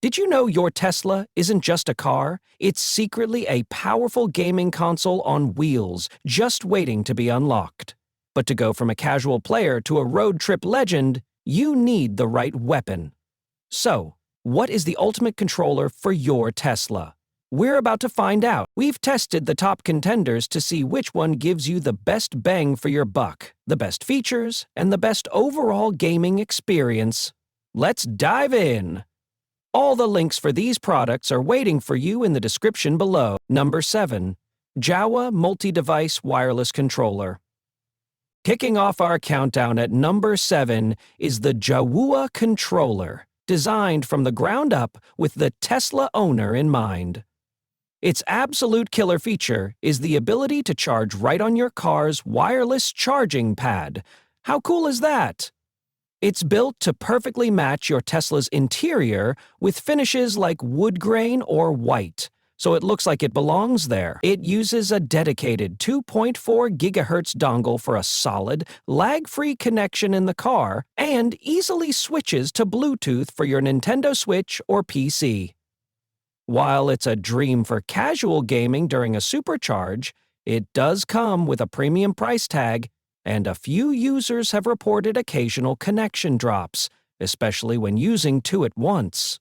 Did you know your Tesla isn't just a car? It's secretly a powerful gaming console on wheels, just waiting to be unlocked. But to go from a casual player to a road trip legend, you need the right weapon. So, what is the ultimate controller for your Tesla? We're about to find out. We've tested the top contenders to see which one gives you the best bang for your buck, the best features, and the best overall gaming experience. Let's dive in! All the links for these products are waiting for you in the description below. Number 7. Jawa Multi-Device Wireless Controller. Kicking off our countdown at number 7 is the Jawa controller, designed from the ground up with the Tesla owner in mind. Its absolute killer feature is the ability to charge right on your car's wireless charging pad. How cool is that? It's built to perfectly match your Tesla's interior with finishes like wood grain or white, so it looks like it belongs there. It uses a dedicated 2.4 GHz dongle for a solid, lag-free connection in the car and easily switches to Bluetooth for your Nintendo Switch or PC. While it's a dream for casual gaming during a supercharge, it does come with a premium price tag, and a few users have reported occasional connection drops, especially when using two at once.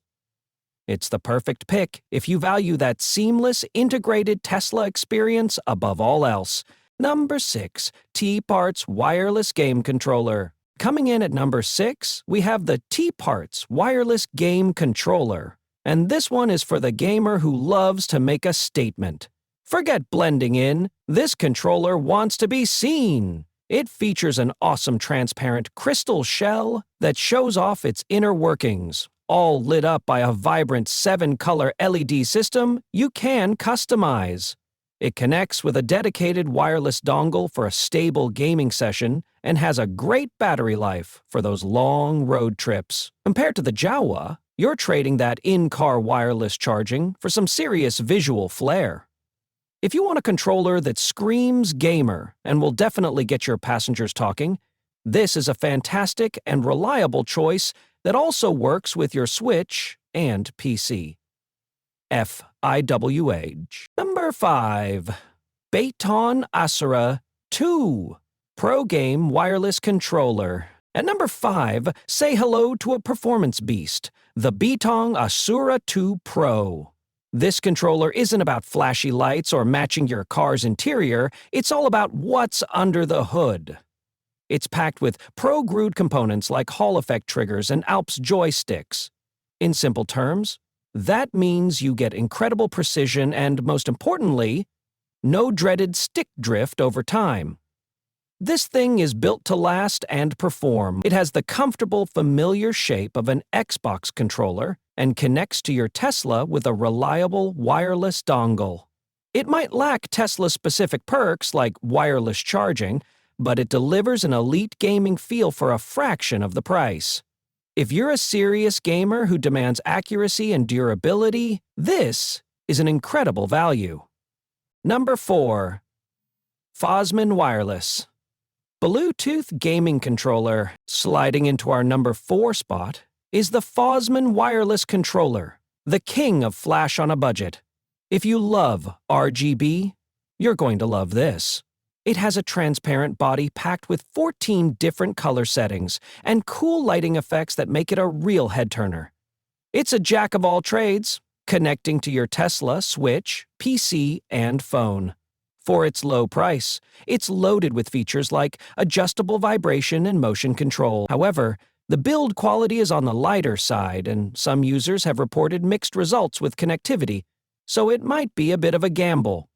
It's the perfect pick if you value that seamless, integrated Tesla experience above all else. Number 6. T-Parts Wireless Game Controller. Coming in at number 6, we have the T-Parts Wireless Game Controller. And this one is for the gamer who loves to make a statement. Forget blending in. This controller wants to be seen. It features an awesome transparent crystal shell that shows off its inner workings, all lit up by a vibrant 7-color LED system you can customize. It connects with a dedicated wireless dongle for a stable gaming session and has a great battery life for those long road trips. Compared to the Jawa, you're trading that in-car wireless charging for some serious visual flair. If you want a controller that screams gamer and will definitely get your passengers talking, this is a fantastic and reliable choice that also works with your Switch and PC. FIWH. Number 5. Baton Asura 2 Pro Game Wireless Controller. At number 5, say hello to a performance beast, the Baton Asura 2 Pro. This controller isn't about flashy lights or matching your car's interior, it's all about what's under the hood. It's packed with pro-grade components like Hall effect triggers and Alps joysticks. In simple terms, that means you get incredible precision and, most importantly, no dreaded stick drift over time. This thing is built to last and perform. It has the comfortable, familiar shape of an Xbox controller and connects to your Tesla with a reliable wireless dongle. It might lack Tesla-specific perks like wireless charging, but it delivers an elite gaming feel for a fraction of the price. If you're a serious gamer who demands accuracy and durability, this is an incredible value. Number 4. Fosman Wireless. Bluetooth gaming controller. Sliding into our number 4 spot is the Fosman Wireless Controller, the king of flash on a budget. If you love RGB, you're going to love this. It has a transparent body packed with 14 different color settings and cool lighting effects that make it a real head-turner. It's a jack of all trades, connecting to your Tesla, Switch, PC, and phone. For its low price, it's loaded with features like adjustable vibration and motion control. However, the build quality is on the lighter side, and some users have reported mixed results with connectivity, so it might be a bit of a gamble.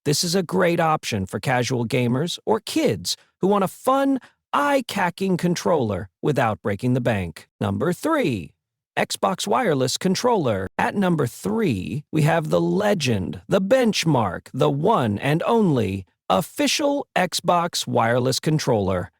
This is a great option for casual gamers or kids who want a fun, eye-catching controller without breaking the bank. Number 3. Xbox Wireless Controller. At number 3, we have the legend, the benchmark, the one and only official Xbox Wireless Controller.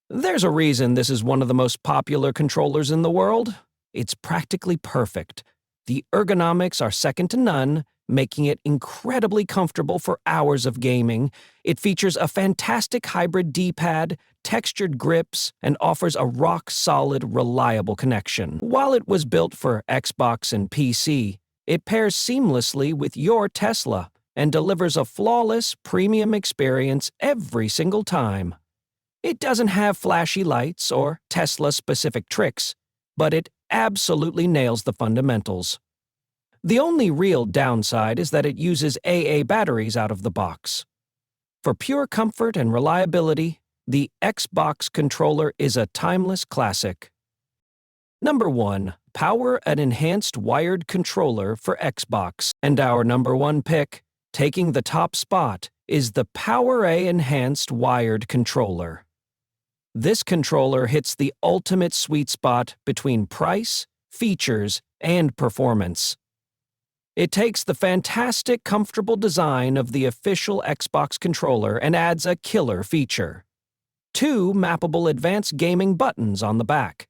There's a reason this is one of the most popular controllers in the world. It's practically perfect. The ergonomics are second to none, making it incredibly comfortable for hours of gaming. It features a fantastic hybrid D-pad, textured grips and offers a rock-solid, reliable connection. While it was built for Xbox and PC, it pairs seamlessly with your Tesla and delivers a flawless, premium experience every single time. It doesn't have flashy lights or Tesla-specific tricks, but it absolutely nails the fundamentals. The only real downside is that it uses AA batteries out of the box. For pure comfort and reliability, the Xbox controller is a timeless classic. Number 1. Power an enhanced wired controller for Xbox. And our number 1 pick, taking the top spot, is the PowerA enhanced wired controller. This controller hits the ultimate sweet spot between price, features, and performance. It takes the fantastic, comfortable design of the official Xbox controller and adds a killer feature: 2 mappable advanced gaming buttons on the back.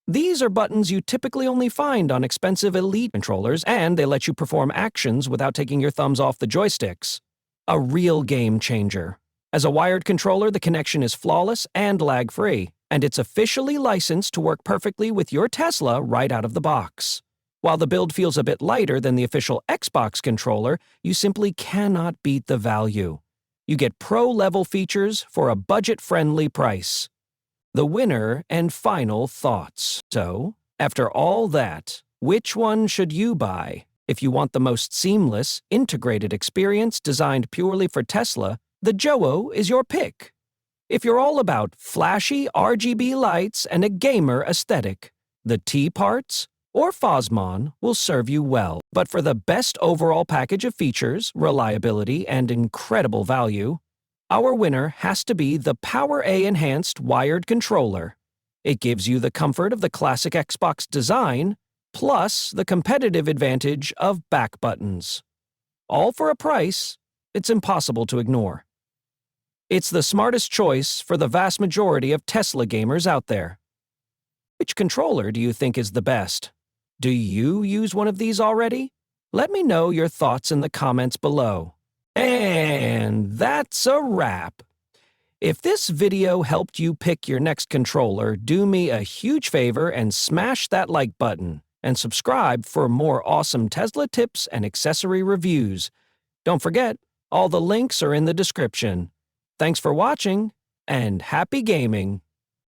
These are buttons you typically only find on expensive Elite controllers, and they let you perform actions without taking your thumbs off the joysticks. A real game changer. As a wired controller, the connection is flawless and lag-free, and it's officially licensed to work perfectly with your Tesla right out of the box. While the build feels a bit lighter than the official Xbox controller, you simply cannot beat the value. You get pro-level features for a budget-friendly price. The winner and final thoughts. So, after all that, which one should you buy? If you want the most seamless, integrated experience designed purely for Tesla, the Jowo is your pick. If you're all about flashy RGB lights and a gamer aesthetic, the T-Parts or Fosmon will serve you well. But for the best overall package of features, reliability, and incredible value, our winner has to be the PowerA enhanced wired controller. It gives you the comfort of the classic Xbox design, plus the competitive advantage of back buttons. All for a price it's impossible to ignore. It's the smartest choice for the vast majority of Tesla gamers out there. Which controller do you think is the best? Do you use one of these already? Let me know your thoughts in the comments below. And that's a wrap. If this video helped you pick your next controller, do me a huge favor and smash that like button, and subscribe for more awesome Tesla tips and accessory reviews. Don't forget, all the links are in the description. Thanks for watching, and happy gaming!